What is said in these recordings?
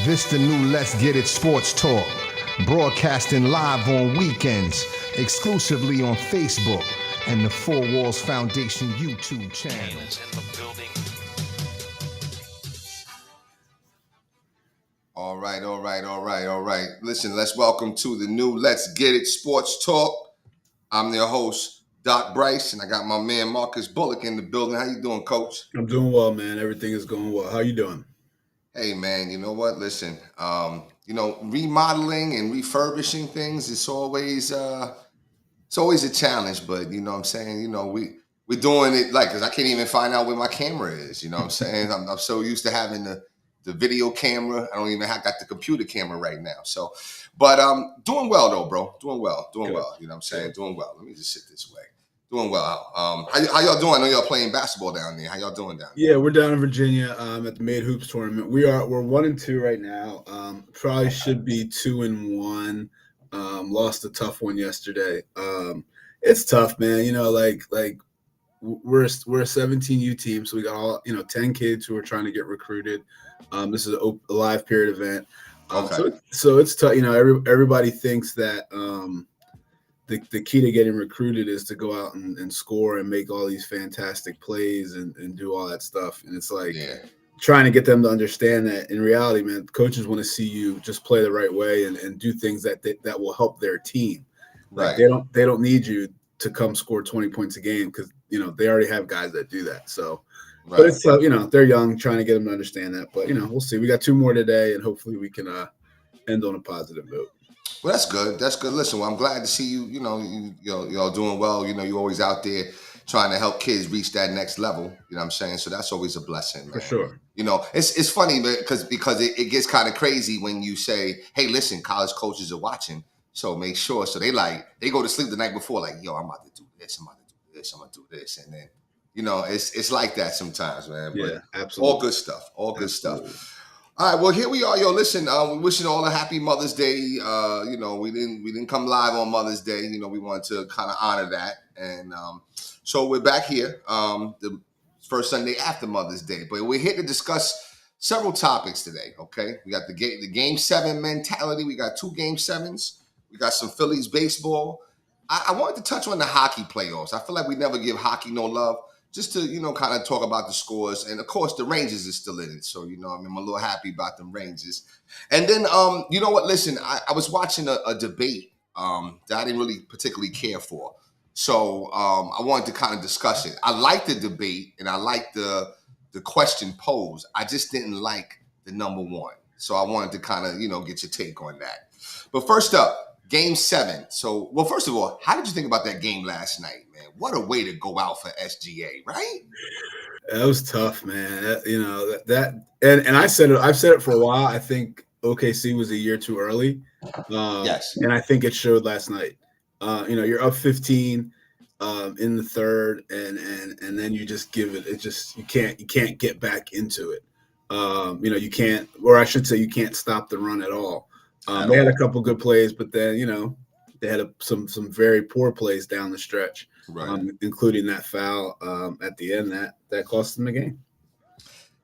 This the new Let's Get It Sports Talk, broadcasting live on weekends, exclusively on Facebook and the Four Walls Foundation YouTube channel. All right. Listen, let's welcome to the new Let's Get It Sports Talk. I'm their host, Doc Bryce, and I got my man Marcus Bullock in the building. How you doing, Coach? I'm doing well, man. Everything is going well. How you doing? Hey, man, you know what? Listen, remodeling and refurbishing things, it's always a challenge, but you know what I'm saying? We're doing it because I can't even find out where my camera is. You know what I'm saying? I'm so used to having the video camera. I don't even got the computer camera right now. So, but doing well though, bro. Doing well. You know what I'm saying? Good. Doing well. Let me just sit this way. Doing well. How y'all doing? I know y'all playing basketball down there. How y'all doing down there? Yeah, we're down in Virginia at the Made Hoops tournament. We're 1-2 right now. Probably should be 2-1. Lost a tough one yesterday. It's tough, man. You know, like we're a 17U team, so we got all 10 kids who are trying to get recruited. This is a live period event. Okay. So it's tough. You know, everybody thinks that the key to getting recruited is to go out and score and make all these fantastic plays and do all that stuff. And it's like trying to get them to understand that in reality, man, coaches want to see you just play the right way and do things that will help their team. Like they don't need you to come score 20 points a game because they already have guys that do that. So. Right. But it's they're young, trying to get them to understand that. But we'll see. We got 2 more today, and hopefully we can end on a positive note. Well, that's good. Listen, well, I'm glad to see you. Y'all doing well. You're always out there trying to help kids reach that next level. You know what I'm saying? So that's always a blessing, man. For sure. It's funny because it gets kind of crazy when you say, "Hey, listen, college coaches are watching, so make sure." So they go to sleep the night before, like, "Yo, I'm about to do this. I'm about to do this. I'm going to do this," and then. It's like that sometimes, man. But yeah, absolutely. All good stuff. Stuff. All right, well, here we are, yo. Listen, we wishing all a happy Mother's Day. We didn't come live on Mother's Day. We wanted to kind of honor that, and so we're back here, the first Sunday after Mother's Day. But we're here to discuss several topics today. Okay, we got the Game 7 mentality. We got 2 Game 7s. We got some Phillies baseball. I wanted to touch on the hockey playoffs. I feel like we never give hockey no love. Just to, kind of talk about the scores. And, of course, the Rangers is still in it. So, I'm a little happy about the Rangers. And then, you know what? Listen, I was watching a debate that I didn't really particularly care for. So I wanted to kind of discuss it. I liked the debate, and I liked the question posed. I just didn't like the number 1. So I wanted to kind of, get your take on that. But first up, Game 7. So, well, first of all, how did you think about that game last night, man? What a way to go out for SGA, right? That was tough, man. And I've said it for a while. I think OKC was a year too early. Yes. And I think it showed last night. You're up 15 in the third, and then you just give it. It just you can't get back into it. You can't, or I should say, you can't stop the run at all. They had a couple good plays, but then they had some very poor plays down the stretch, right. Including that foul at the end that cost them the game.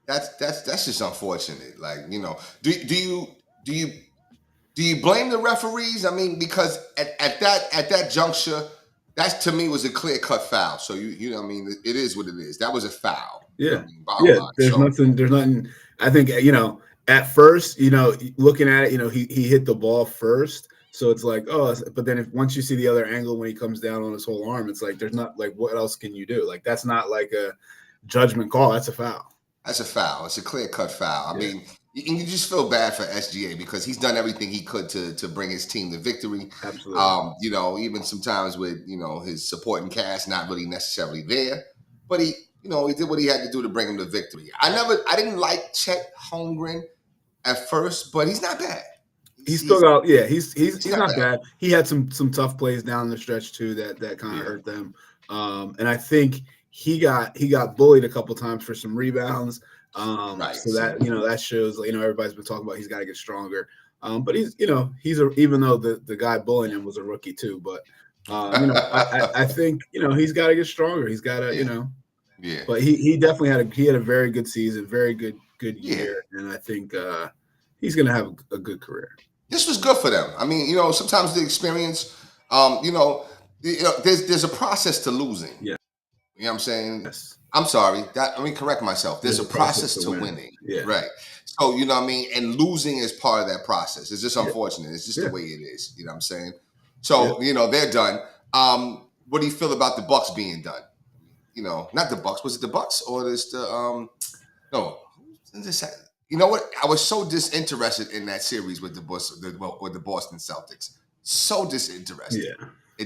That's just unfortunate. Like do you blame the referees? I mean, because at that juncture, that to me was a clear cut foul. So you know what I mean, it is what it is. That was a foul. Yeah, There's nothing. I think at first, looking at it, he hit the ball first. So it's like, but then once you see the other angle when he comes down on his whole arm, it's like, there's not like, what else can you do? Like, that's not like a judgment call. That's a foul. That's a foul. It's a clear cut foul. I mean, you just feel bad for SGA because he's done everything he could to bring his team to victory. Absolutely. Even sometimes with, his supporting cast not really necessarily there, but he did what he had to do to bring him to victory. I didn't like Chet Holmgren at first, but he's not bad. He's still got, he's not bad. He had some tough plays down the stretch too that kind of hurt them. And I think he got bullied a couple times for some rebounds. Right. So that that shows everybody's been talking about he's got to get stronger. But even though the guy bullying him was a rookie too, but I think he's got to get stronger. He's got to But he definitely had a very good season, very good year, and I think he's going to have a good career. This was good for them. I mean, sometimes the experience, there's a process to losing. Yeah. You know what I'm saying? Yes. I'm sorry. Let me correct myself. There's a process to winning. Yeah. Right. So, you know what I mean? And losing is part of that process. It's just unfortunate. It's just the way it is. You know what I'm saying? So, they're done. What do you feel about the Bucks being done? Not the Bucks. Was it the Bucks or is the no? You know what? I was so disinterested in that series with the Boston Celtics. So disinterested. Yeah. I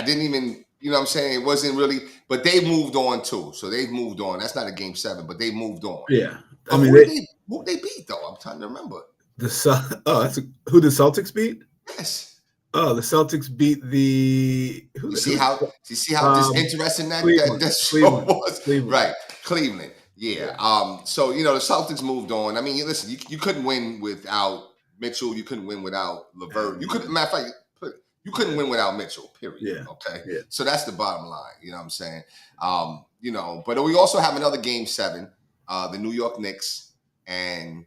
didn't even, you know what I'm saying? It wasn't really, but they moved on too. So they've moved on. That's not a game 7, but they moved on. Yeah. I mean, who they beat though? I'm trying to remember. Who the Celtics beat? Yes. Oh, the Celtics beat the. You see how disinteresting that show was? Cleveland. Right, Cleveland. Yeah. So the Celtics moved on. I mean, listen, you couldn't win without Mitchell. You couldn't win without LeVert. Matter of fact, you couldn't win without Mitchell. Period. Yeah. Okay. Yeah. So that's the bottom line. You know what I'm saying? But we also have another game 7. The New York Knicks and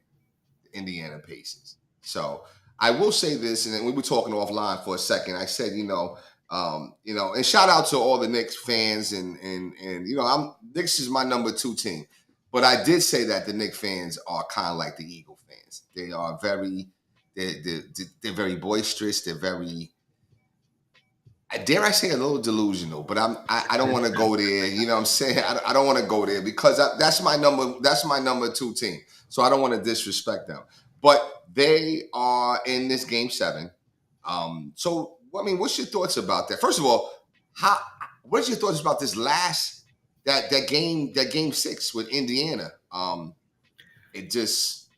Indiana Pacers. So I will say this, and then we were talking offline for a second. I said, and shout out to all the Knicks fans, and Knicks is my number 2 team. But I did say that the Knicks fans are kind of like the Eagle fans. They are they're very boisterous. They're very, dare I say, a little delusional. But I don't want to go there. You know what I'm saying? I don't want to go there because that's my number 2 team. So I don't want to disrespect them. But they are in this game 7. So I mean, what's your thoughts about that? First of all, what's your thoughts about this last that game 6 with Indiana?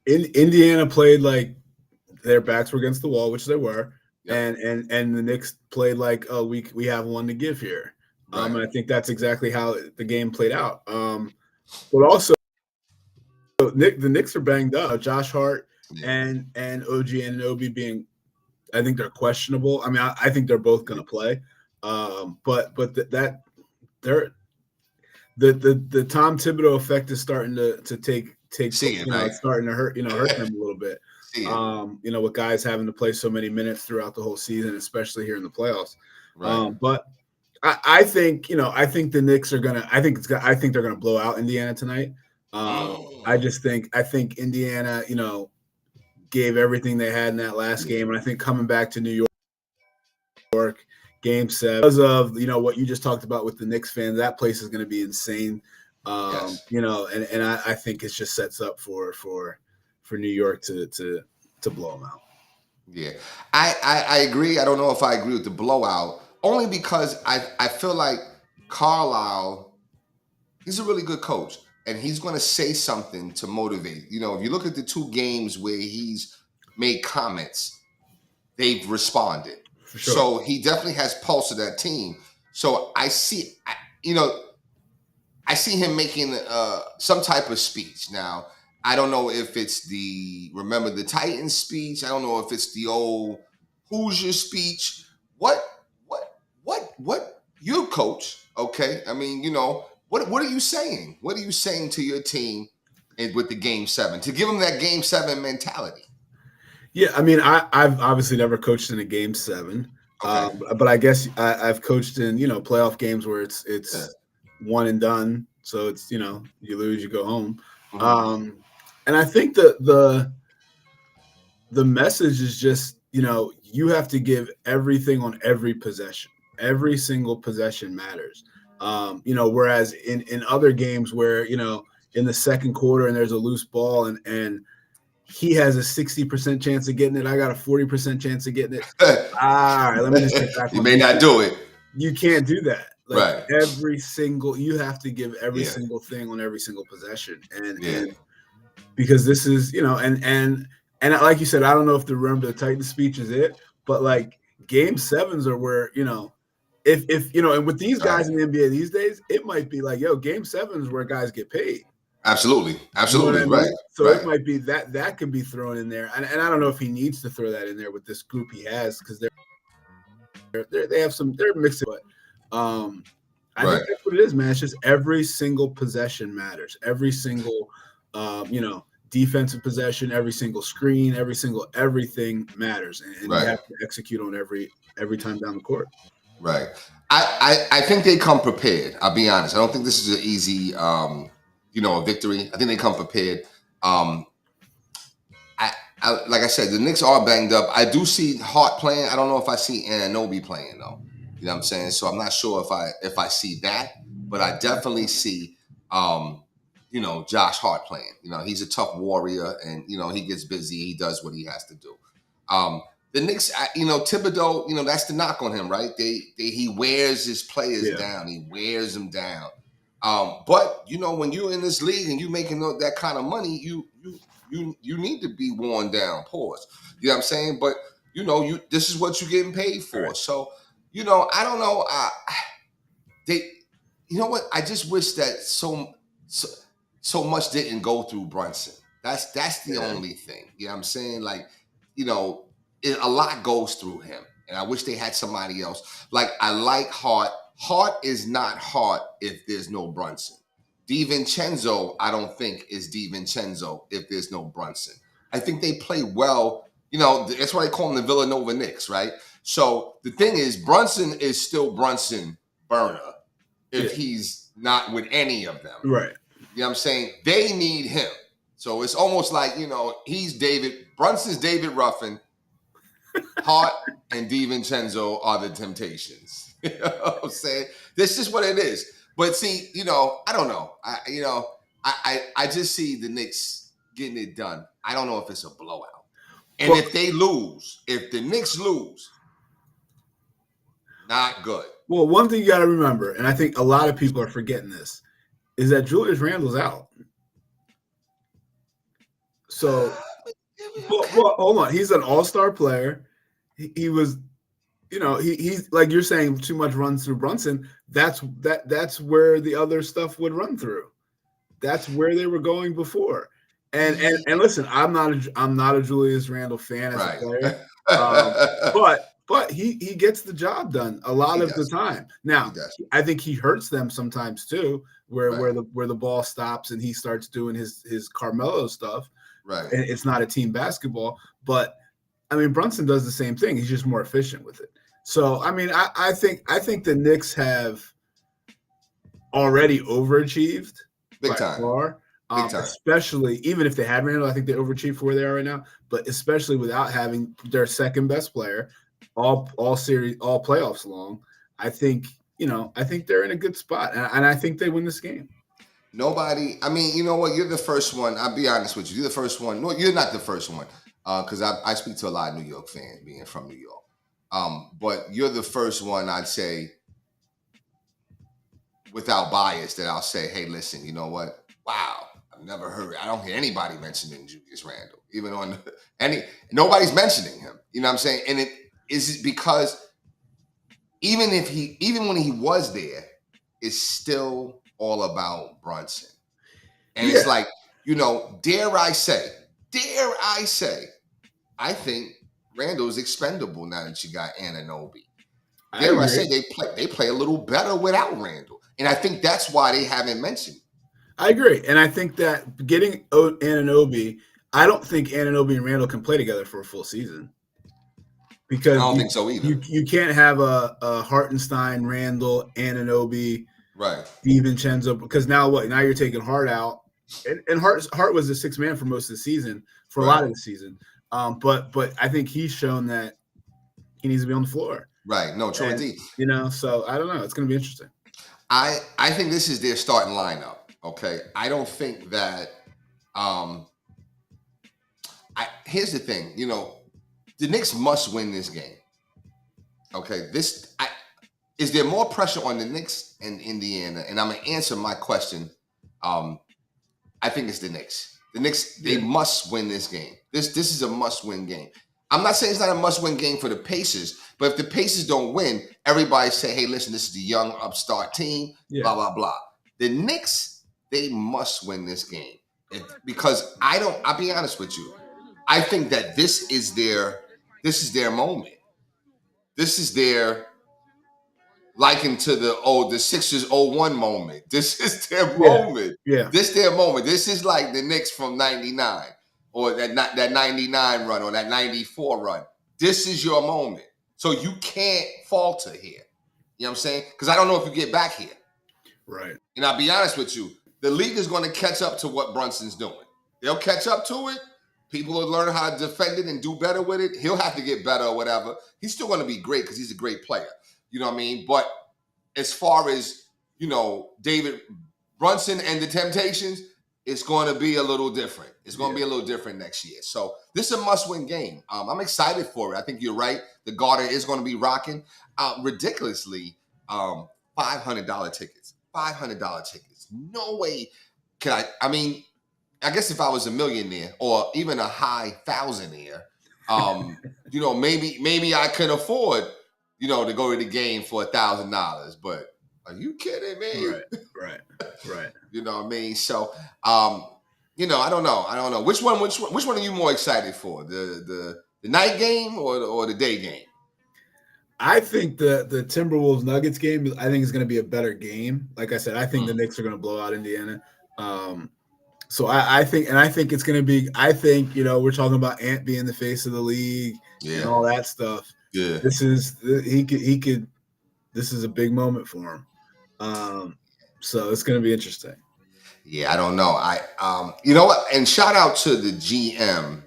Indiana played like their backs were against the wall, which they were. Yep. And the Knicks played like, oh, we have one to give here. Right. And I think that's exactly how the game played out. But also, the Knicks are banged up. Josh Hart and OG Anunoby being, I think they're questionable. I mean, I think they're both going to play. But the Tom Thibodeau effect is starting to take it's starting to hurt them a little bit. With guys having to play so many minutes throughout the whole season, especially here in the playoffs. Right. But I think the Knicks are gonna. I think they're gonna blow out Indiana tonight. I think Indiana, gave everything they had in that last game, and I think coming back to New York, game 7, because of what you just talked about with the Knicks fans, that place is going to be insane. Yes. And I think it just sets up for New York to blow them out. Yeah, I agree. I don't know if I agree with the blowout, only because I feel like Carlisle, he's a really good coach, and he's going to say something to motivate. If you look at the 2 games where he's made comments, they've responded. For sure. So he definitely has pulse of that team. So I see him making some type of speech. Now, I don't know if it's the Remember the Titans speech. I don't know if it's the old Hoosier speech. What you're a coach, okay? I mean, what are you saying? What are you saying to your team with the game 7 to give them that game 7 mentality? Yeah, I mean, I've obviously never coached in a game 7, okay. But I guess I've coached in playoff games where it's one and done. So it's you lose, you go home. Mm-hmm. And I think the message is just you have to give everything on every possession. Every single possession matters. Whereas in other games where in the second quarter and there's a loose ball and he has a 60% chance of getting it, I got a 40% chance of getting it. All right, let me just get back. You may not do it. You can't do that. Right. You have to give every single thing on every single possession. And because this is, and like you said, I don't know if the Remember the Titans speech is it, but like game 7s are where, if and with these guys in the NBA these days, it might be like, game 7 is where guys get paid. Absolutely. Right. So it might be that could be thrown in there. And I don't know if he needs to throw that in there with this group he has, because they're mixing, but I think that's what it is, man. It's just every single possession matters. Every single defensive possession, every single screen, everything matters, and you have to execute on every time down the court. Right. I think they come prepared. I'll be honest. I don't think this is an easy, a victory. I think they come prepared. Like I said, the Knicks are banged up. I do see Hart playing. I don't know if I see Anunoby playing though. You know what I'm saying? So I'm not sure if I see that, but I definitely see, Josh Hart playing. He's a tough warrior, and he gets busy. He does what he has to do. The Knicks, Thibodeau, that's the knock on him, right? He wears his players down. He wears them down. But when you're in this league and you're making that kind of money, you need to be worn down. Pause. You know what I'm saying? But this is what you're getting paid for. Right. So I don't know. What? I just wish that so much didn't go through Brunson. That's the only thing. You know what I'm saying? Like, a lot goes through him, and I wish they had somebody else. Like, I like Hart. Hart is not Hart if there's no Brunson. DiVincenzo, I don't think, is DiVincenzo if there's no Brunson. I think they play well. That's why they call them the Villanova Knicks, right? So the thing is, Brunson is still Brunson Burner if he's not with any of them. Right. You know what I'm saying? They need him. So it's almost like, Brunson's David Ruffin, Hart and DiVincenzo are the Temptations. You know what I'm saying? This is what it is. But see, I don't know. I just see the Knicks getting it done. I don't know if it's a blowout. And if the Knicks lose, not good. Well, one thing you got to remember, and I think a lot of people are forgetting this, is that Julius Randle's out. So, well, hold on. He's an all-star player. He was, he's like you're saying, too much runs through Brunson. That's where the other stuff would run through. That's where they were going before. And listen, I'm not a Julius Randle fan as a player, but he gets the job done a lot of the time. Now, I think he hurts them sometimes too, where the ball stops and he starts doing his Carmelo stuff. Right. And it's not a team basketball, but I mean Brunson does the same thing. He's just more efficient with it. So I mean, I think the Knicks have already overachieved big time. Far. Especially even if they had Randle, I think they overachieved for where they are right now. But especially without having their second best player, all playoffs long, I think they're in a good spot, and I think they win this game. Nobody. I mean, you know what? You're the first one. I'll be honest with you. You're the first one. No, you're not the first one, because I speak to a lot of New York fans, being from New York. But you're the first one, I'd say, without bias, that I'll say, hey, listen, you know what? Wow, I've never heard. I don't hear anybody mentioning Julius Randle, even on nobody's mentioning him. You know what I'm saying? And is it because even when he was there, it's still all about Brunson. And it's like, dare I say, I think Randle's expendable now that you got Anunoby. Dare I say they play a little better without Randle. And I think that's why they haven't mentioned. I agree. And I think that getting Anunoby, I don't think Anunoby and Randle can play together for a full season. Because I don't think so either. You can't have a Hartenstein, Randle, Anunoby, right, DiVincenzo, because now what? Now you're taking Hart out. And Hart was the sixth man for most of the season, for a lot of the season. But I think he's shown that he needs to be on the floor. Right. No, true indeed. So I don't know. It's going to be interesting. I think this is their starting lineup. Okay. I don't think that here's the thing, the Knicks must win this game. Okay. Is there more pressure on the Knicks and Indiana? And I'm going to answer my question. I think it's the Knicks. The Knicks, they must win this game. This is a must-win game. I'm not saying it's not a must-win game for the Pacers, but if the Pacers don't win, everybody say, hey, listen, this is the young upstart team, blah, blah, blah. The Knicks, they must win this game. Because I'll be honest with you. I think that this is their moment. This is their likened to the Sixers 01 moment. This is their moment. Yeah. This their moment. This is like the Knicks from 99 or that 99 run or that 94 run. This is your moment. So you can't falter here. You know what I'm saying? Because I don't know if you get back here. Right. And I'll be honest with you, the league is going to catch up to what Brunson's doing. They'll catch up to it. People will learn how to defend it and do better with it. He'll have to get better or whatever. He's still going to be great because he's a great player. You know what I mean? But as far as, David Brunson and the Temptations, it's going to be a little different. It's going to be a little different next year. So this is a must-win game. I'm excited for it. I think you're right. The Garden is going to be rocking. Ridiculously, $500 tickets. $500 tickets. No way can I guess if I was a millionaire or even a high thousandaire, maybe I could afford, to go to the game for $1,000. But are you kidding me? Right. You know what I mean? So, I don't know. Which one are you more excited for? The night game or the day game? I think the Timberwolves Nuggets game, I think, is going to be a better game. Like I said, I think the Knicks are going to blow out Indiana. So I think it's going to be. I think we're talking about Ant being the face of the league and all that stuff. Yeah, this is This is a big moment for him. So it's going to be interesting. Yeah, I don't know. You know what? And shout out to the GM.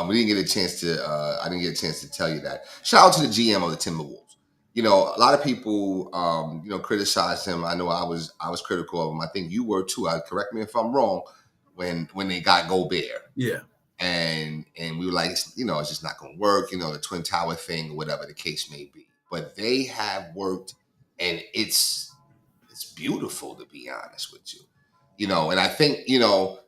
We didn't get a chance to. I didn't get a chance to tell you that. Shout out to the GM of the Timberwolves. A lot of people, criticized him. I know I was critical of him. I think you were too. Correct me if I'm wrong. When they got Gobert, yeah, and we were like, it's just not going to work. The Twin Tower thing, or whatever the case may be. But they have worked, and it's beautiful, to be honest with you. And I think,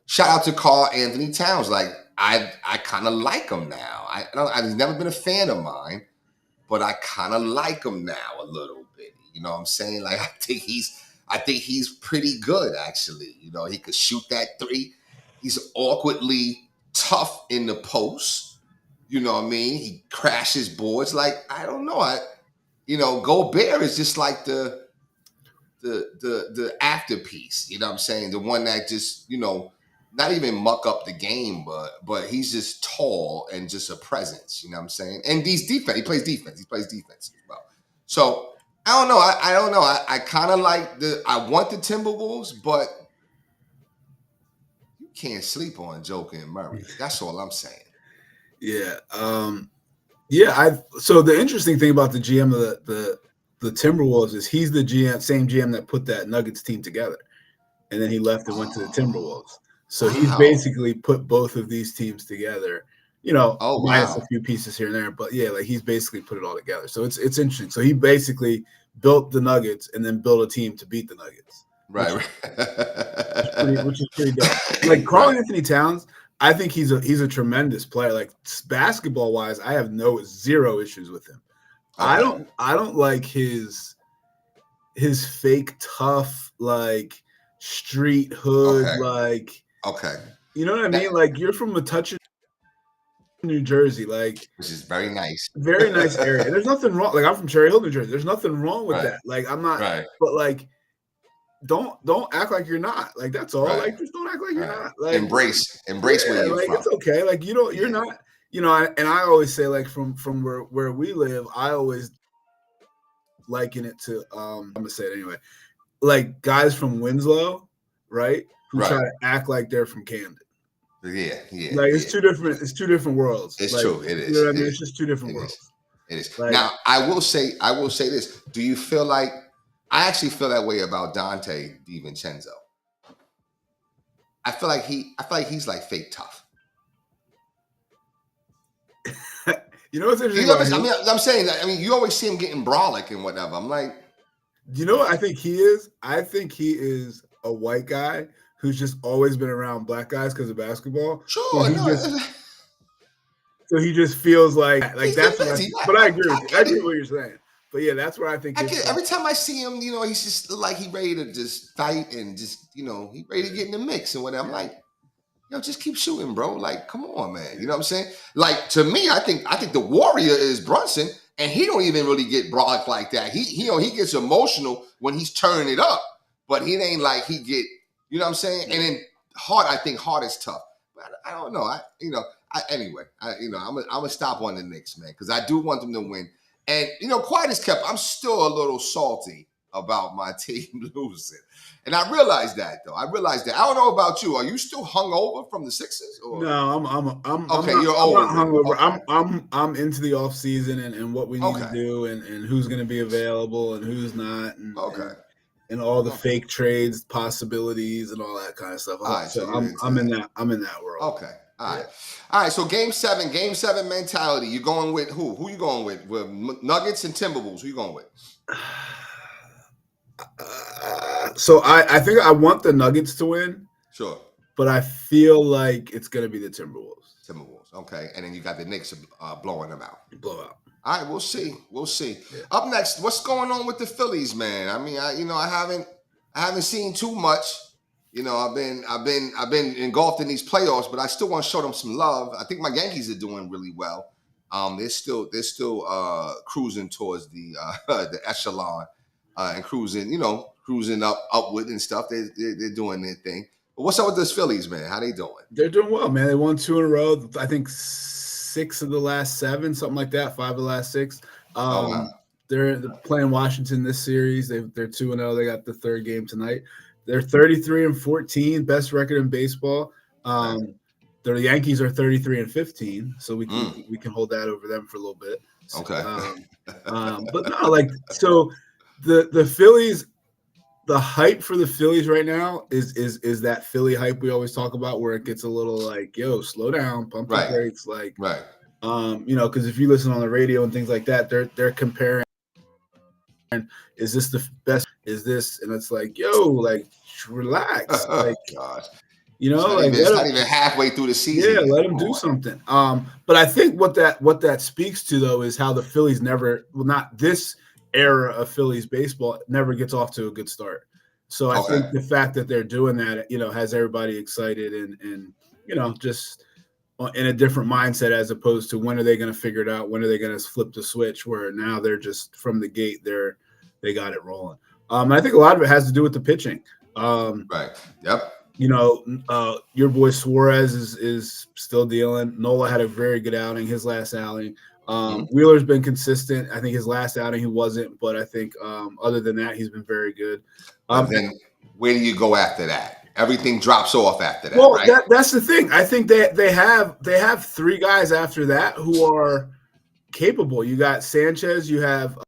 shout out to Karl Anthony Towns. Like, I kind of like him now. I've never been a fan of mine, but I kind of like him now a little bit. You know what I'm saying? Like, I think he's pretty good, actually. He could shoot that three. He's awkwardly tough in the post. You know what I mean? He crashes boards. Like, I don't know. Gobert is just like the afterpiece. You know what I'm saying? The one that just, not even muck up the game, but he's just tall and just a presence. You know what I'm saying? And he's defense. He plays defense. As well. So I don't know. I don't know. I kind of like I want the Timberwolves, but you can't sleep on Joker and Murray. That's all I'm saying. Yeah. So the interesting thing about the GM of the Timberwolves is he's the same GM that put that Nuggets team together, and then he left and went to the Timberwolves. So he's basically put both of these teams together. Minus a few pieces here and there, but yeah, like he's basically put it all together. So it's interesting. So he basically built the Nuggets and then built a team to beat the Nuggets. Right. Which is pretty dope. Like Karl Anthony Towns, I think he's a tremendous player. Like basketball wise, I have zero issues with him. Okay. I don't like his fake tough, like street hood, like you know what I mean? Like you're from Metuchen, New Jersey, like which is very nice area. And there's nothing wrong. Like I'm from Cherry Hill, New Jersey. There's nothing wrong with that. Like I'm not, but like don't act like you're not. Like that's all. Like just don't act like you're not. Like embrace where you're from. It's okay. Like you're not. And I always say like from where we live, I always liken it to I'm gonna say it anyway, like guys from Winslow, right? Who try to act like they're from Camden. Yeah. Like it's two different worlds. It's like, true. It is. You know what I mean? It's just two different worlds. It is. Like, now I will say this. Do you feel like I actually feel that way about Dante DiVincenzo? I feel like he's like fake tough. You know what's interesting? I'm saying that. I mean, you always see him getting brolic and whatever. I'm like, you know what I think he is? I think he is a white guy who's just always been around black guys because of basketball. Sure. So he just feels like that's what but I agree with you. I agree with what you're saying. But yeah, that's where I think every time I see him, he's just like he ready to just fight and just, he ready to get in the mix and whatever. I'm like, just keep shooting, bro. Like, come on, man. You know what I'm saying? Like, to me, I think the warrior is Brunson, And he don't even really get broad like that. He gets emotional when he's turning it up, but he ain't like he get, you know what I'm saying? And then Hart, I think Hart is tough. But I don't know. I'm gonna stop on the Knicks, man, because I do want them to win. And quiet as kept, I'm still a little salty about my team losing. And I realize that, though. I don't know about you. Are you still hungover from the Sixers? Or? No, I'm okay. You're over. I'm not hungover. Okay. I'm into the off season and what we need to do and who's going to be available and who's not. And, and all the fake trades possibilities and all that kind of stuff. All right, so I'm in that world. Okay. All right. So game seven mentality. You going with who? Who you going with? With Nuggets and Timberwolves. Who you going with? So I think I want the Nuggets to win. Sure. But I feel like it's going to be the Timberwolves. Okay. And then you got the Knicks blowing them out. Blowout. All right, we'll see. Yeah. Up next, what's going on with the Phillies, man? I mean, I haven't seen too much. I've been engulfed in these playoffs, but I still want to show them some love. I think my Yankees are doing really well. They're still cruising towards the echelon and cruising upward and stuff. They're doing their thing. But what's up with those Phillies, man? How they doing? They're doing well, man. They won 2 in a row. I think 6 of the last 7, something like that. 5 of the last 6. Wow. They're playing Washington this series. They're 2-0. They got the 3rd game tonight. They're 33-14, best record in baseball. The Yankees are 33-15, so we can hold that over them for a little bit. Okay. But no, so the Phillies. The hype for the Phillies right now is that Philly hype we always talk about, where it gets a little like, yo, slow down, pump the brakes, because if you listen on the radio and things like that, they're comparing. Is this the best? Is this? And it's like, yo, relax, gosh. It's not even halfway through the season. Yeah, let them do something. But I think what that speaks to though is how the Phillies not this era of Phillies baseball never gets off to a good start. So I think the fact that they're doing that, has everybody excited and just in a different mindset as opposed to when are they going to figure it out? When are they going to flip the switch where now they're just from the gate, they got it rolling. I think a lot of it has to do with the pitching. Right. Yep. Your boy Suarez is still dealing. Nola had a very good outing, his last outing. Wheeler's been consistent. I think his last outing he wasn't, but I think other than that, he's been very good. Then where do you go after that? Everything drops off after that. Well, right? that's the thing. I think they have 3 guys after that who are capable. You got Sanchez, you have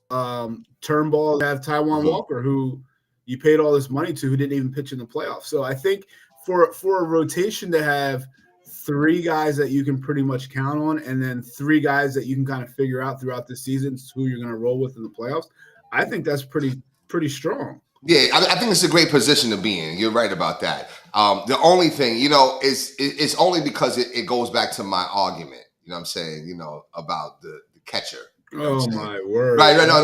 Turnbull, you have Taijuan Walker, who you paid all this money to, who didn't even pitch in the playoffs. So I think for a rotation to have 3 guys that you can pretty much count on, and then 3 guys that you can kind of figure out throughout the season who you're going to roll with in the playoffs, I think that's pretty strong. Yeah, I think it's a great position to be in. You're right about that. The only thing, is it's only because it goes back to my argument. You know what I'm saying? About the catcher. Oh my word! Right? No.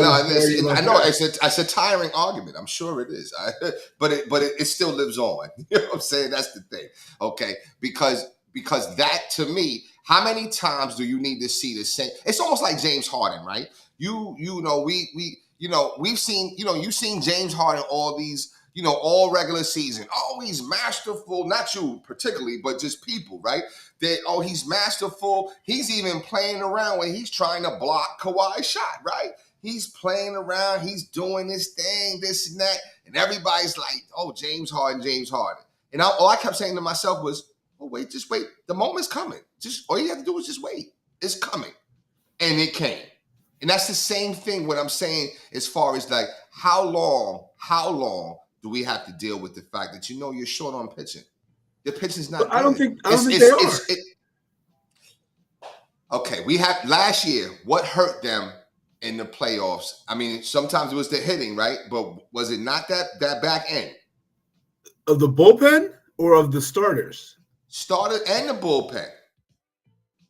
I know it's a tiring argument. I'm sure it is. But it still lives on. You know what I'm saying? That's the thing. Okay, because that to me, how many times do you need to see the same? It's almost like James Harden, right? We've seen, you've seen James Harden all these, all regular season. Oh, he's masterful. Not you particularly, but just people, right? He's masterful. He's even playing around when he's trying to block Kawhi's shot, right? He's playing around. He's doing this thing, this and that. And everybody's like, oh, James Harden. And all I kept saying to myself was, oh, wait, just wait. The moment's coming. Just all you have to do is just wait. It's coming. And it came. And that's the same thing what I'm saying as far as like how long do we have to deal with the fact that you're short on pitching? Your pitching's not good. I don't think they are. Okay, we had last year, what hurt them in the playoffs? I mean, sometimes it was the hitting, right? But was it not that back end? Of the bullpen or of the starters? Starter and the bullpen.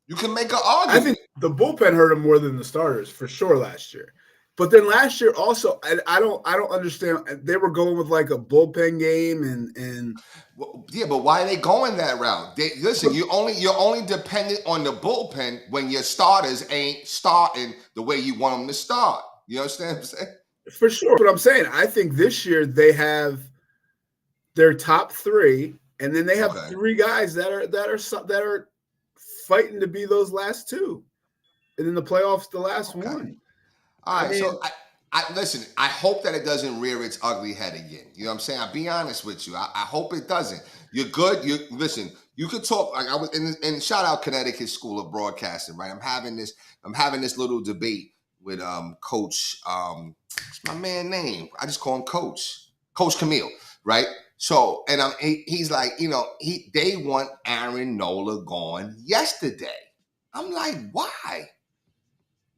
You can make an argument. I think the bullpen hurt him more than the starters for sure last year. But then last year also, I don't understand. They were going with like a bullpen game and well, yeah, but why are they going that route? Listen, you're only dependent on the bullpen when your starters ain't starting the way you want them to start. You understand what I'm saying? For sure. But I'm saying, I think this year they have their top three, and then they have three guys that are fighting to be those last two, and in the playoffs, the last one. All right, so I listen. I hope that it doesn't rear its ugly head again. You know what I'm saying? I'll be honest with you. I hope it doesn't. You're good. Listen. You could talk. Like I was, and shout out Connecticut School of Broadcasting. Right. I'm having this little debate with Coach. What's my man name? I just call him Coach Camille. Right. So, and he's like, they want Aaron Nola gone yesterday. I'm like, why?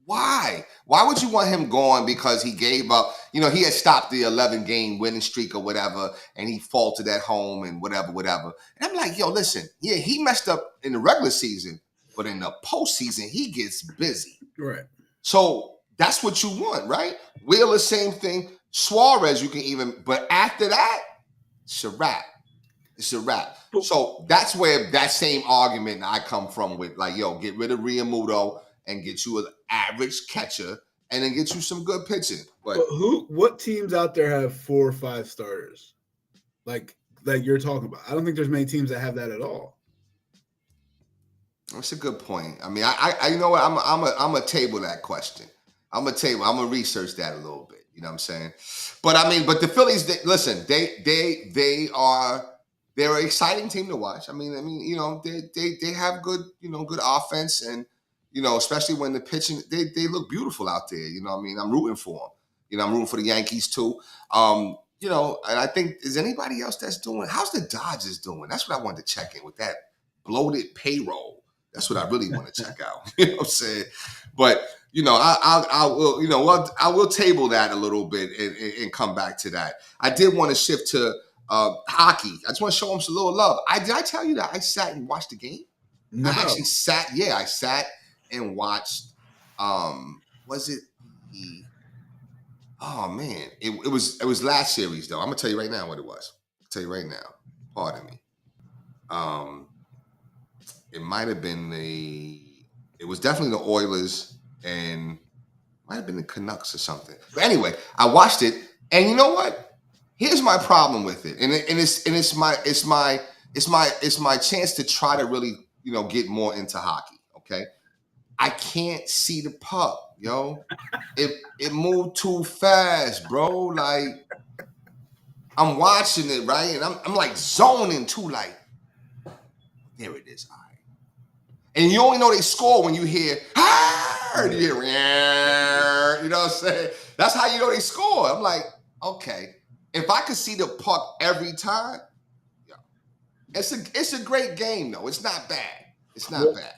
Why? Why would you want him gone? Because he gave up, he had stopped the 11-game winning streak or whatever, and he faltered at home and whatever. And I'm like, yo, listen, yeah, he messed up in the regular season, but in the postseason, he gets busy. Right. So that's what you want, right? Wheeler, same thing. Suarez, you can even, but after that, it's a wrap. It's a wrap. So that's where that same argument I come from with, like, yo, get rid of Realmuto and get you an average catcher, and then get you some good pitching. But what teams out there have 4 or 5 starters, like you're talking about? I don't think there's many teams that have that at all. That's a good point. I mean, I you know what? I'm a table that question. I'm gonna research that a little bit. You know what I'm saying? But I mean, but the Phillies, they're an exciting team to watch. I mean, they have good, good offense, and especially when the pitching, they look beautiful out there. I'm rooting for them. I'm rooting for the Yankees too. And I think, is anybody else that's doing? How's the Dodgers doing? That's what I wanted to check in with, that bloated payroll. That's what I really want to check out. You know what I'm saying? But I will table that a little bit and come back to that. I did want to shift to hockey. I just want to show them some little love. Did I tell you that I sat and watched the game? No. I actually sat. Yeah, I sat and watched. Was it the? Oh man, it was last series though. I'm gonna tell you right now what it was. I'll tell you right now. Pardon me. It might have been it was definitely the Oilers, and might have been the Canucks or something. But anyway, I watched it, and you know what? Here's my problem with it, and it's my chance to try to really get more into hockey. Okay, I can't see the puck, yo. It moved too fast, bro. Like, I'm watching it, right, and I'm like zoning too, like, there it is. All right. And you only know they score when you hear, you hear, you know what I'm saying? That's how you know they score. I'm like, okay. If I could see the puck every time, yeah. It's a great game, though. It's not bad. It's not bad.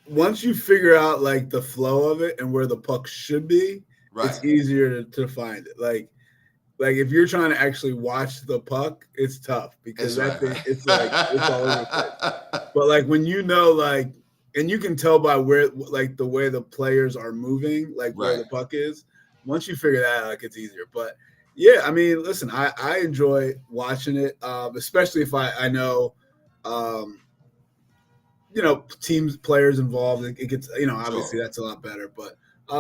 Once you figure out like the flow of it and where the puck should be, right, it's easier to find it. Like if you're trying to actually watch the puck, it's tough because it's like it's all over the place. But like when like, and you can tell by where, like, the way the players are moving, like where the puck is. Once you figure that out, like, it's easier. But yeah, I mean, listen, I enjoy watching it, especially if I know, teams, players involved. It gets, obviously that's a lot better. But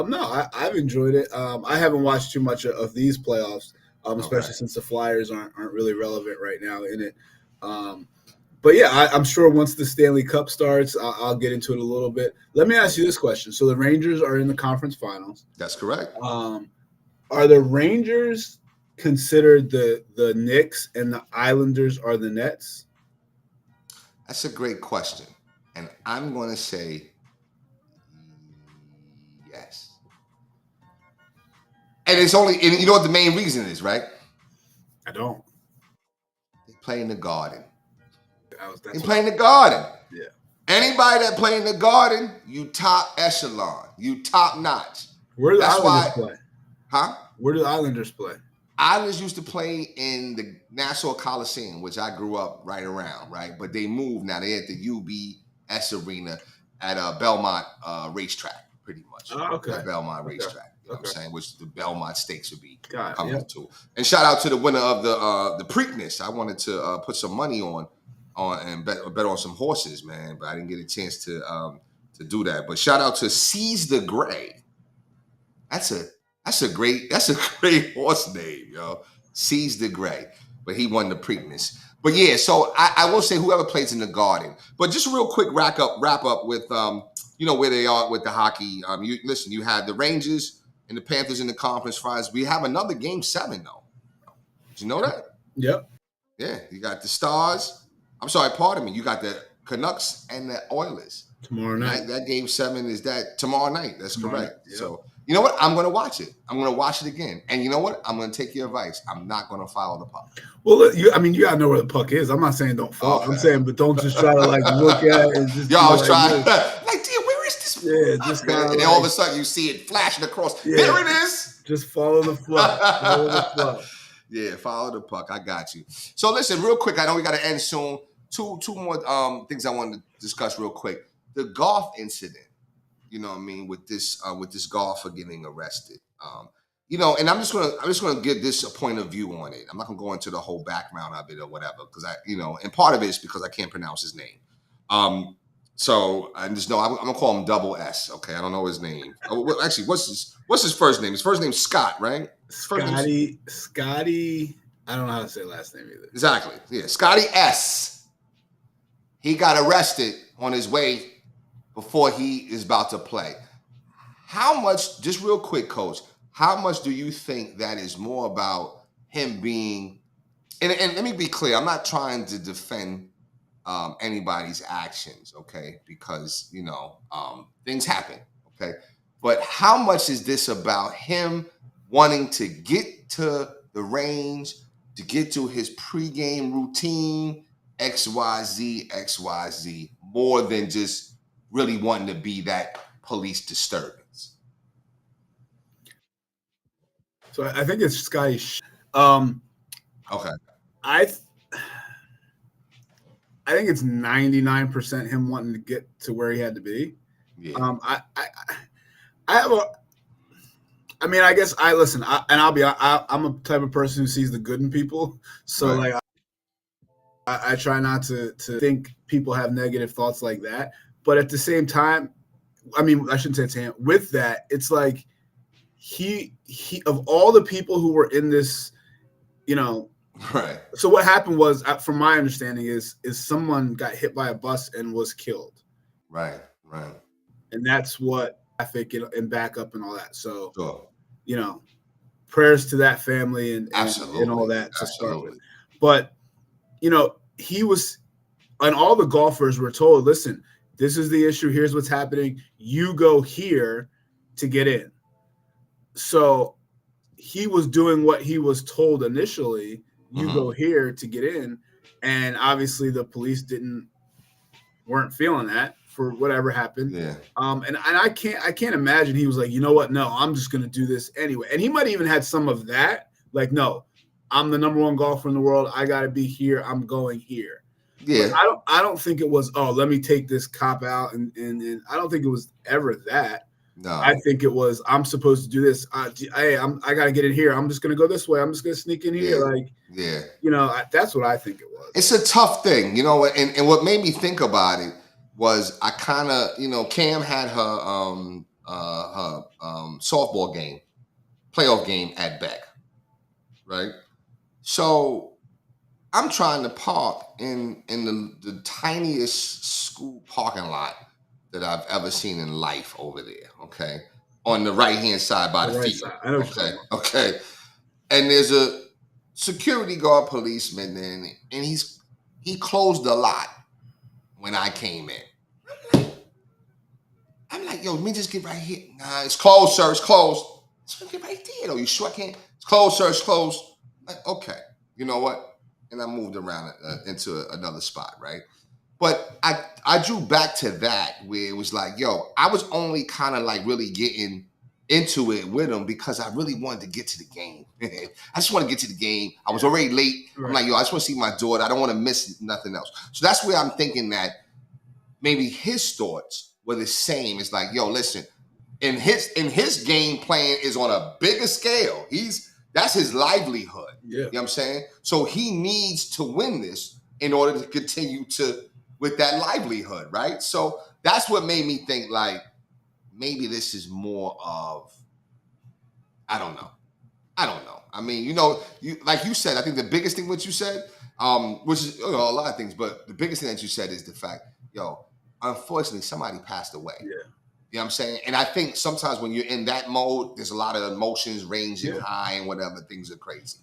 no, I've enjoyed it. I haven't watched too much of these playoffs, especially since the Flyers aren't really relevant right now in it. But yeah, I'm sure once the Stanley Cup starts, I'll get into it a little bit. Let me ask you this question. So the Rangers are in the conference finals. That's correct. Are the Rangers considered the Knicks and the Islanders are the Nets? That's a great question. And I'm going to say yes. And and you know what the main reason is, right? I don't. They play in the Garden. They play in the Garden. Yeah. Anybody that play in the Garden, you top echelon. You top notch. Where do the Islanders play? Huh? Where do the Islanders play? Islanders used to play in the Nassau Coliseum, which I grew up right around, right? But they moved now. They're at the UBS Arena at Belmont Racetrack, pretty much. Oh, okay. At Belmont Racetrack. know what I'm saying? Which the Belmont Stakes would be coming to. And shout out to the winner of the Preakness. I wanted to put some money on and bet on some horses, man, but I didn't get a chance to do that. But shout out to Seize the Gray. That's a great horse name, yo. Seize the Gray. But he won the Preakness. But yeah, so I will say whoever plays in the Garden. But just a real quick wrap up with where they are with the hockey. You had the Rangers and the Panthers in the conference finals. We have another Game 7 though. Did you know that? Yep. Yeah, you got the Stars. I'm sorry, pardon me. You got the Canucks and the Oilers tomorrow night. That Game 7 is that tomorrow night. That's correct. Yep. So you know what? I'm going to watch it. I'm going to watch it again. And you know what? I'm going to take your advice. I'm not going to follow the puck. Well, you got to know where the puck is. I'm not saying don't follow. Okay. I'm saying, but don't just try to look at it. And just I was trying. Damn, where is this? Yeah, just and then all of a sudden you see it flashing across. Yeah. There it is. Just follow the flow. Yeah, follow the puck. I got you. So listen, real quick. I know we got to end soon. Two more things I wanted to discuss real quick. The golf incident. You know what I mean, with this golfer getting arrested. And I'm just gonna give this a point of view on it. I'm not gonna go into the whole background of it or whatever, because and part of it is because I can't pronounce his name. So I just know I'm gonna call him Double S. Okay, I don't know his name. Actually, what's his first name? His first name's Scott, right? Scotty. I don't know how to say last name either. Exactly. Yeah, Scotty S. He got arrested on his way before he is about to play. How much, just real quick, Coach, how much do you think that is more about him being, and let me be clear, I'm not trying to defend anybody's actions, okay? Because, things happen, okay? But how much is this about him wanting to get to the range, to get to his pregame routine, XYZ, more than just really wanting to be that police disturbance? So I think it's Scotty. Okay. I think it's 99% him wanting to get to where he had to be. Yeah. I'm a type of person who sees the good in people. So right. I try not to think people have negative thoughts like that. But at the same time, I shouldn't say it's him. With that, it's like he of all the people who were in this, right. So what happened was, from my understanding, is someone got hit by a bus and was killed. Right. And that's what traffic and backup and all that. So, sure. Prayers to that family and all that to start with. But, he was, and all the golfers were told, listen, this is the issue. Here's what's happening. You go here to get in. So he was doing what he was told initially. You go here to get in. And obviously the police weren't feeling that for whatever happened. Yeah. And I can't imagine he was like, you know what? No, I'm just going to do this anyway. And he might even had some of that. Like, no, I'm the number one golfer in the world. I got to be here. I'm going here. Yeah. But I don't think it was, let me take this cop out. And I don't think it was ever that. No. I think it was, I'm supposed to do this. I got to get in here. I'm just going to go this way. I'm just going to sneak in here. That's what I think it was. It's a tough thing, and what made me think about it was I kind of, Cam had her softball game, playoff game at Beck, right? So I'm trying to park in the tiniest school parking lot that I've ever seen in life over there, okay? On the right-hand side by the field. I know okay. And there's a security guard policeman there, and he closed the lot when I came in. I'm like, yo, let me just get right here. Nah, it's closed, sir. It's closed. Let's get right there, though. You sure I can't? It's closed, sir. It's closed. Like, okay. You know what? And I moved around into another spot, right? But I drew back to that where it was like, yo, I was only kind of like really getting into it with him because I really wanted to get to the game. I just want to get to the game. I was already late. Right. I'm like, yo, I just want to see my daughter. I don't want to miss nothing else. So that's where I'm thinking that maybe his thoughts were the same. It's like, yo, listen, And his game plan is on a bigger scale. That's his livelihood. Yeah. You know what I'm saying? So he needs to win this in order to continue with that livelihood, right? So that's what made me think like maybe this is more of, I don't know. I mean, like you said, I think the biggest thing what you said, which is a lot of things, but the biggest thing that you said is the fact, unfortunately, somebody passed away. Yeah. You know what I'm saying? And I think sometimes when you're in that mode, there's a lot of emotions ranging high and whatever. Things are crazy.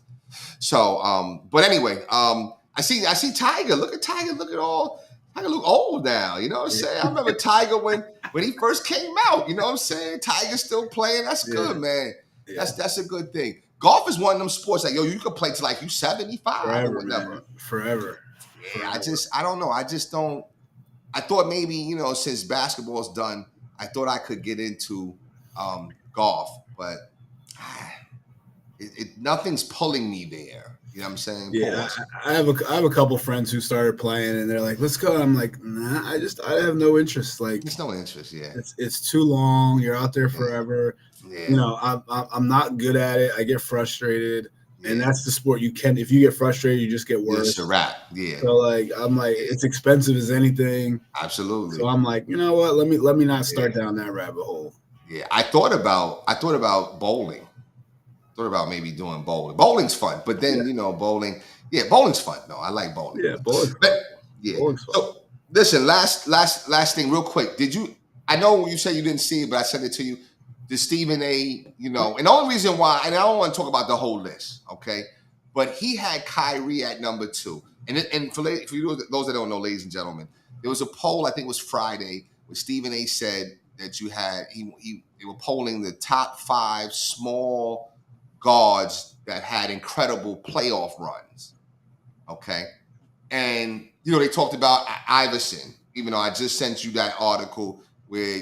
So, but anyway, I see Tiger. Look at Tiger. Tiger look old now. You know what I'm saying? I remember Tiger when he first came out. You know what I'm saying? Tiger's still playing. That's good, man. Yeah. That's a good thing. Golf is one of them sports like, you could play till like you 75 forever, or whatever. Man. Forever. Yeah, I don't know. I just don't. I thought maybe, since basketball's done, I thought I could get into golf, but nothing's pulling me there. You know what I'm saying? Yeah, I have a couple friends who started playing, and they're like, "Let's go." I'm like, "Nah, I have no interest. Like, it's no interest. Yeah, it's too long. You're out there forever. Yeah. I'm not good at it. I get frustrated, and that's the sport. If you get frustrated, you just get worse. It's a wrap. Yeah. So I'm like, it's expensive as anything. Absolutely. So I'm like, you know what? Let me not start down that rabbit hole. Yeah, I thought about bowling. Thought about maybe doing bowling. Bowling's fun, but then bowling. Yeah, bowling's fun. No, I like bowling. Yeah, bowling. Yeah. Bowling's fun. So listen, last thing, real quick. I know you said you didn't see it, but I sent it to you. The Stephen A. And the only reason why, and I don't want to talk about the whole list, okay? But he had Kyrie at number 2, and for you, those that don't know, ladies and gentlemen, there was a poll. I think it was Friday, where Stephen A. said that you had they were polling the top 5 small guards that had incredible playoff runs, okay? And, they talked about Iverson, even though I just sent you that article where,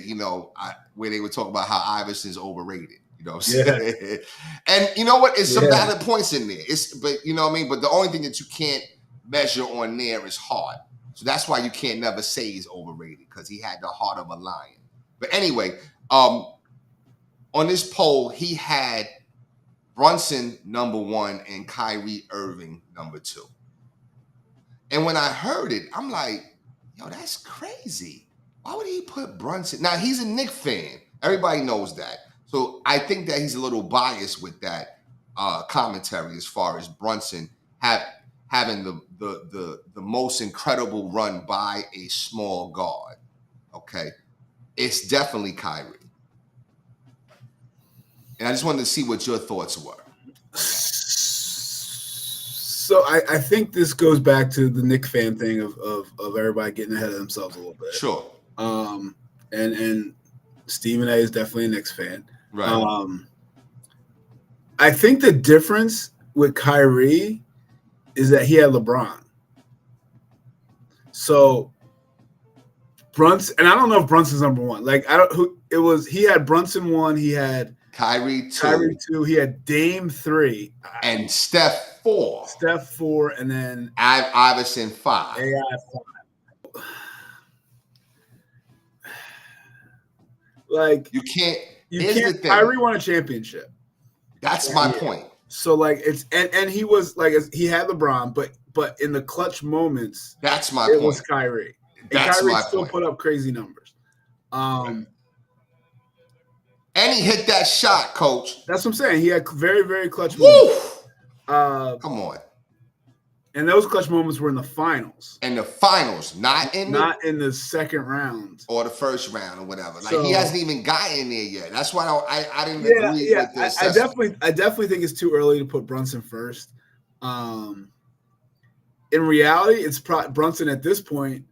where they were talking about how Iverson's overrated, you know what I'm saying? Yeah. And you know what? It's some valid points in there. But you know what I mean? But the only thing that you can't measure on there is heart. So that's why you can't never say he's overrated, because he had the heart of a lion. But anyway, on this poll, he had Brunson number 1 and Kyrie Irving number 2. And when I heard it, I'm like, that's crazy. Why would he put Brunson? Now, he's a Knicks fan. Everybody knows that. So I think that he's a little biased with that commentary as far as Brunson having the most incredible run by a small guard. Okay. It's definitely Kyrie. And I just wanted to see what your thoughts were. So I think this goes back to the Knicks fan thing of everybody getting ahead of themselves a little bit. Sure. And Stephen A. is definitely a Knicks fan. Right. I think the difference with Kyrie is that he had LeBron. So Brunson, and I don't know if Brunson's number 1. Like he had Brunson 1, he had Kyrie 2. He had Dame 3. And Steph 4. Steph 4, and then Iverson 5. AI 5. Like you can't. Kyrie won a championship. That's my point. So it's and he was he had LeBron, but in the clutch moments, that's my point. It was Kyrie. That's Kyrie my still point. Put up crazy numbers. And he hit that shot, Coach. That's what I'm saying. He had very, very clutch moments. Come on. And those clutch moments were in the finals. In the finals, not in the second round or the first round or whatever. He hasn't even gotten there yet. That's why I didn't agree with this. I definitely think it's too early to put Brunson first. In reality, it's Brunson at this point,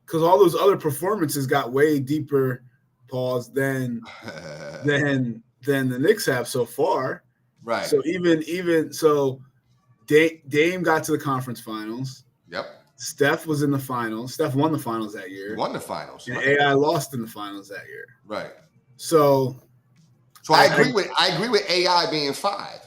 because all those other performances got way deeper than the Knicks have so far. Right. So even so. Dame got to the conference finals. Yep. Steph was in the finals. Steph won the finals that year. Won the finals. And right. AI lost in the finals that year. Right. So I agree with AI being 5.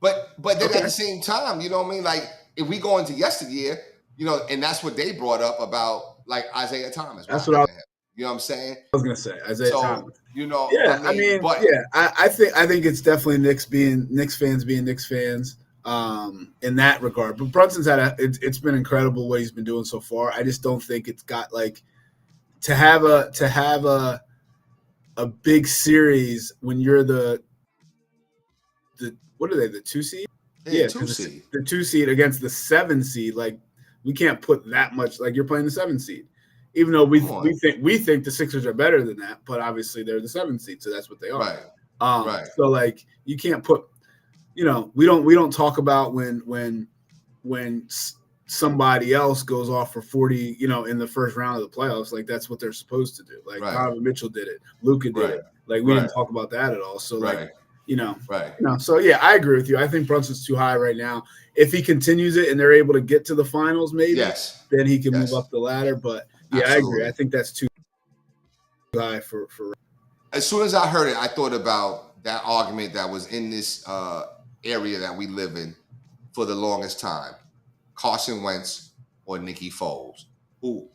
But then at the same time, you know what I mean? Like if we go into yesteryear, and that's what they brought up about like Isaiah Thomas. That's what You know what I'm saying? I was gonna say Isaiah Thomas. You know, yeah, I mean, I think it's definitely Knicks fans being Knicks fans in that regard. But Brunson's it's been incredible what he's been doing so far. I just don't think it's got like to have a big series when you're the what are they, the 2 seed? Yeah, 2 seed. The 2 seed against the 7 seed, like we can't put that much. Like you're playing the 7 seed, even though we think the Sixers are better than that, but obviously they're the 7 seed, so that's what they are. Right. So like you can't put, we don't talk about when somebody else goes off for 40, in the first round of the playoffs. Like that's what they're supposed to do. Like Donovan Mitchell did it, Luka did it. Like we didn't talk about that at all. So so yeah, I agree with you. I think Brunson's too high right now. If he continues it and they're able to get to the finals, maybe then he can move up the ladder. But yeah, absolutely. I agree. I think that's too high for. As soon as I heard it, I thought about that argument that was in this area that we live in for the longest time: Carson Wentz or Nicky Foles. Who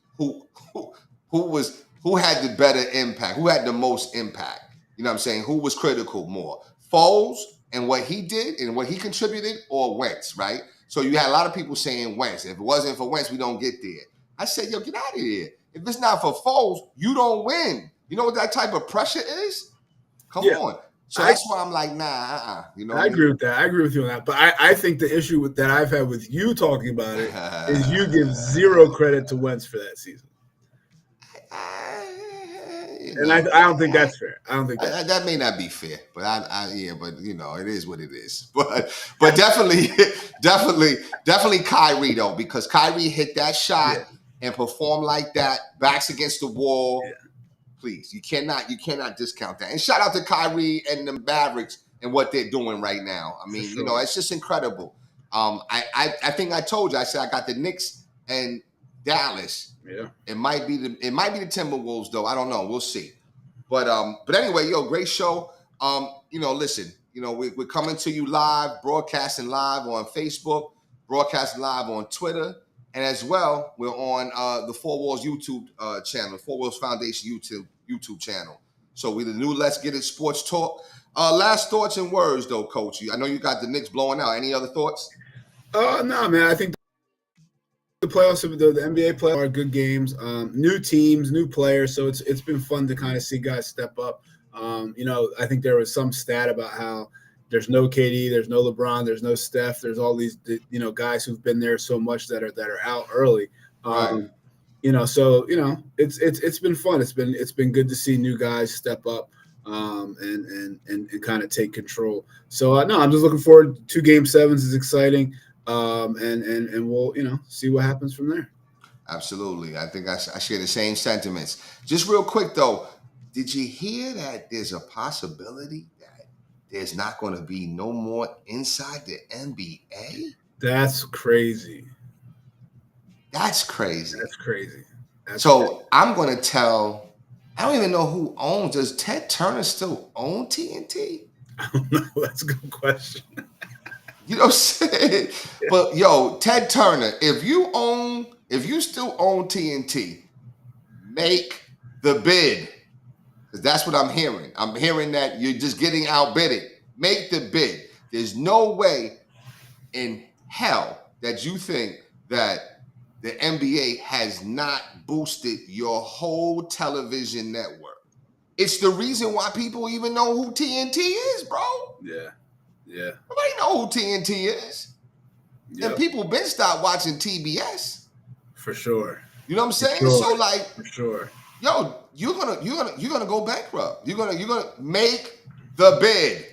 had the better impact? Who had the most impact? You know what I'm saying? Who was critical more? Foles and what he did and what he contributed, or Wentz, right? So you had a lot of people saying Wentz. If it wasn't for Wentz, we don't get there. I said, yo, get out of here. If it's not for Foles, you don't win. You know what that type of pressure is? Come on. So that's why I'm like, nah, I agree with that. I agree with you on that. But I think the issue that I've had with you talking about it is you give zero credit to Wentz for that season. And I don't think that's fair. I don't think that may not be fair, but but it is what it is. But definitely Kyrie though, because Kyrie hit that shot and performed like that, backs against the wall. Yeah. Please, you cannot discount that. And shout out to Kyrie and the Mavericks and what they're doing right now. I mean, it's just incredible. I think I told you. I said I got the Knicks and Dallas. Yeah. It might be the Timberwolves though. I don't know. We'll see. But anyway, great show. Listen, we're coming to you live, broadcasting live on Facebook, broadcasting live on Twitter, and as well, we're on the Four Walls YouTube channel, Four Walls Foundation YouTube channel. So we're the new Let's Get It Sports Talk. Last thoughts and words though, Coach. I know you got the Knicks blowing out. Any other thoughts? No, man. I think the playoffs, the NBA playoffs are good games. New teams, new players, so it's been fun to kind of see guys step up. I think there was some stat about how there's no KD, there's no LeBron, there's no Steph, there's all these guys who've been there so much that are out early. So it's been fun. It's been good to see new guys step up and kind of take control. So no, I'm just looking forward to Game 7s. Is exciting. And we'll see what happens from there. Absolutely. I think I share the same sentiments. Just real quick though, did you hear that there's a possibility that there's not going to be no more inside the NBA? That's crazy. That's crazy. So I'm going to tell, I don't even know who owns. Does Ted Turner still own TNT? I don't know. That's a good question. You know what I'm saying? But Ted Turner, if you still own TNT, make the bid. Because that's what I'm hearing. I'm hearing that you're just getting outbidded. Make the bid. There's no way in hell that you think that the NBA has not boosted your whole television network. It's the reason why people even know who TNT is, bro. Yeah. Nobody know who TNT is. Yep. And people been stopped watching TBS. For sure. You know what I'm saying? So for sure. You're gonna go bankrupt. You're gonna make the bid.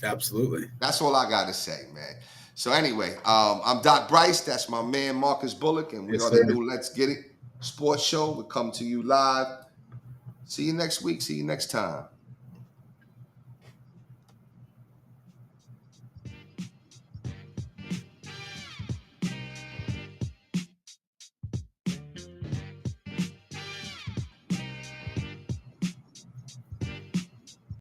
Absolutely. That's all I gotta say, man. So anyway, I'm Doc Bryce. That's my man Marcus Bullock, and we're gonna do Let's Get It Sports Show. We'll come to you live. See you next week. See you next time.